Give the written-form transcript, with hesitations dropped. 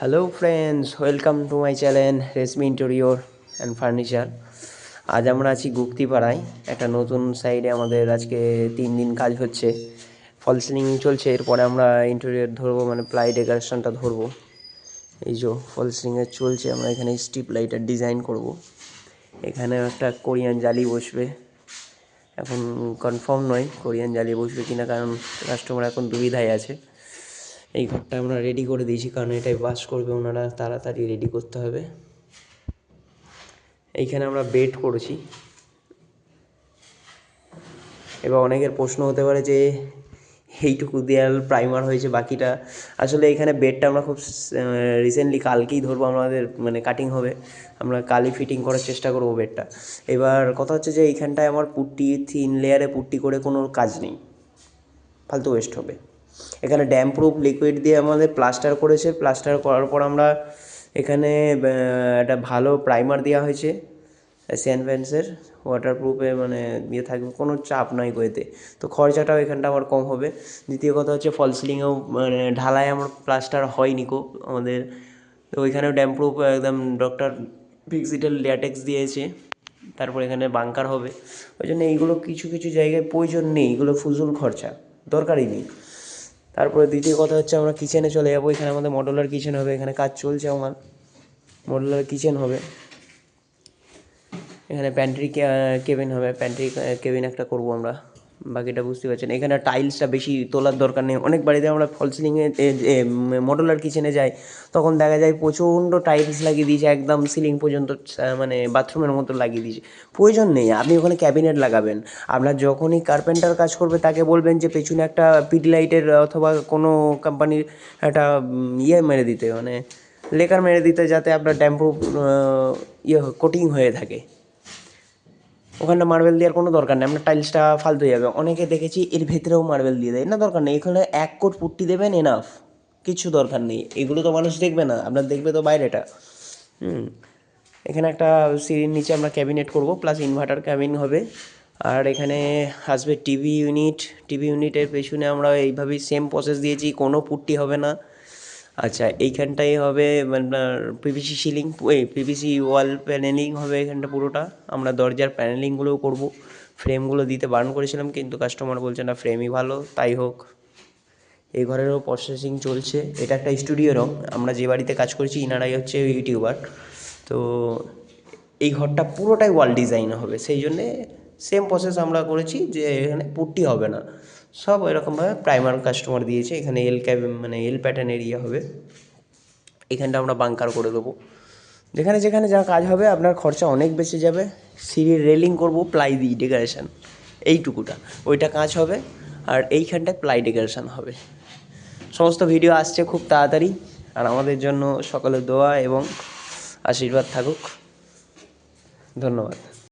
Hello friends, welcome to my channel reshmi interior and furniture. আজ আমরা আছি গুপ্তিপাড়ায়, একটা নতুন সাইডে। আমাদের আজকে 3 দিন কাজ হচ্ছে, ফল সিলিং চলছে। এরপরে আমরা ইন্টেরিয়র ধরবো, মানে প্লাই ডেকোরেশনটা ধরবো। এই যে ফল সিলিংয়ের চলছে, আমরা এখানে স্ট্রিপ লাইটের ডিজাইন করব। এখানে একটা কোরিয়ান জালি বসবে, এখন কনফার্ম নয় কোরিয়ান জালি বসবে কিনা, কারণ কাস্টমার এখন দুবিধায় আছে। এই ঘরটা আমরা রেডি করে দিয়েছি, কারণ এটাই বাস করবে ওনারা, তাড়াতাড়ি রেডি করতে হবে। এইখানে আমরা বেড করেছি। এবার অনেকের প্রশ্ন হতে পারে যে এইটুকু দেয়াল প্রাইমার হয়েছে, বাকিটা আসলে এখানে বেডটা আমরা খুব রিসেন্টলি কালকেই ধরবো, আমাদের মানে কাটিং হবে, আমরা কালই ফিটিং করার চেষ্টা করবো বেডটা। এবার কথা হচ্ছে যে এইখানটায় আমার পুট্টি 3 লেয়ারে পুট্টি করে কোনো কাজ নেই, ফালতু ওয়েস্ট হবে। এখানে ড্যাম প্রুফ লিকুইড দিয়ে আমাদের প্লাস্টার করেছে। প্লাস্টার করার পর আমরা এখানে একটা ভালো প্রাইমার দেওয়া হয়েছে এশিয়ান পেন্টসের, ওয়াটারপ্রুফে, মানে ইয়ে থাকবে, কোনো চাপ নয় গোয়েতে। তো খরচাটাও এখানটা আমার কম হবে। দ্বিতীয় কথা হচ্ছে ফল সিলিংয়েও মানে ঢালাই আমার প্লাস্টার হয়নি কো আমাদের, তো ওইখানেও ড্যাম প্রুফ একদম ডক্টর ফিক্সিটাল ল্যাটেক্স দিয়েছে। তারপর এখানে বাংকার হবে। ওই জন্য এইগুলো কিছু কিছু জায়গায় প্রয়োজন নেই, এগুলো ফুজুল খরচা, দরকারই নেই। তারপরে দ্বিতীয় কথা হচ্ছে আমরা কিচেনে চলে যাবো। এখানে আমাদের মডুলার কিচেন হবে, এখানে কাজ চলছে আমার, মডুলার কিচেন হবে। এখানে প্যান্ট্রি কেবিন হবে, প্যান্ট্রি কেবিন একটা করবো আমরা, বাকিটা বুঝতে পারছেন। এখানে টাইলসটা বেশি তোলার দরকার নেই। অনেক বাড়িতে আমরা ফল সিলিংয়ে মডুলার কিচেনে যাই, তখন দেখা যায় প্রচণ্ড টাইলস লাগিয়ে দিয়েছে, একদম সিলিং পর্যন্ত, মানে বাথরুমের মতো লাগিয়ে দিয়েছে। প্রয়োজন নেই, আপনি ওখানে ক্যাবিনেট লাগাবেন। আপনার যখনই কার্পেন্টার কাজ করবে তাকে বলবেন যে পেছনে একটা পিডিলাইটের অথবা কোনো কোম্পানির একটা ইয়ে মেরে দিতে, মানে লেকার মেরে দিতে, যাতে আপনার ড্যাম্প্রুফ কোটিং হয়ে থাকে। ওখানটা মার্বেল দেওয়ার কোনো দরকার নেই, আপনার টাইলসটা ফালতু হয়ে যাবে। অনেকে দেখেছি এর ভেতরেও মার্বেল দিয়ে দেয়, না দরকার নেই। এখানে 1 কোট পুট্টি দেবেন, এনাফ, কিছু দরকার নেই। এগুলো তো মানুষ দেখবে না, আপনার দেখবে তো বাইরেটা। এখানে একটা সিঁড়ির নিচে আমরা ক্যাবিনেট করব, প্লাস ইনভার্টার ক্যাবিন হবে। আর এখানে আসবে টিভি ইউনিট। টিভি ইউনিটের পেছনে আমরা এইভাবেই সেম প্রসেস দিয়েছি, কোনো পুট্টি হবে না। আচ্ছা, এইখানটাই হবে আপনার পিভিসি সিলিং, পিভিসি ওয়াল প্যানেলিং হবে এখানটা পুরোটা। আমরা দরজার প্যানেলিংগুলোও করব। ফ্রেমগুলো দিতে বারণ করেছিলাম, কিন্তু কাস্টমার বলছে না, ফ্রেমই ভালো, তাই হোক। এই ঘরেরও প্রসেসিং চলছে। এটা একটা স্টুডিও রুম, আমরা যে বাড়িতে কাজ করছি ইনারাই হচ্ছে ইউটিউবার। তো এই ঘরটা পুরোটাই ওয়াল ডিজাইন হবে, সেই জন্যে সেম প্রসেস আমরা করেছি, যে এখানে পুট্টি হবে না, সব এরকমভাবে প্রাইমার কাস্টমার দিয়েছে। এখানে মানে এল প্যাটার্ন এরিয়া হবে, এখানটা আমরা বাংকার করে দেবো। যেখানে যেখানে যা কাজ হবে আপনার খরচা অনেক বেশি যাবে। সিঁড়ির রেলিং করব প্লাই দিয়ে ডেকোরেশন, এইটুকুটা, ওইটা কাজ হবে। আর এইখানটায় প্লাই ডেকোরেশন হবে। সমস্ত ভিডিও আসছে খুব তাড়াতাড়ি, আর আমাদের জন্য সকলের দোয়া এবং আশীর্বাদ থাকুক। ধন্যবাদ।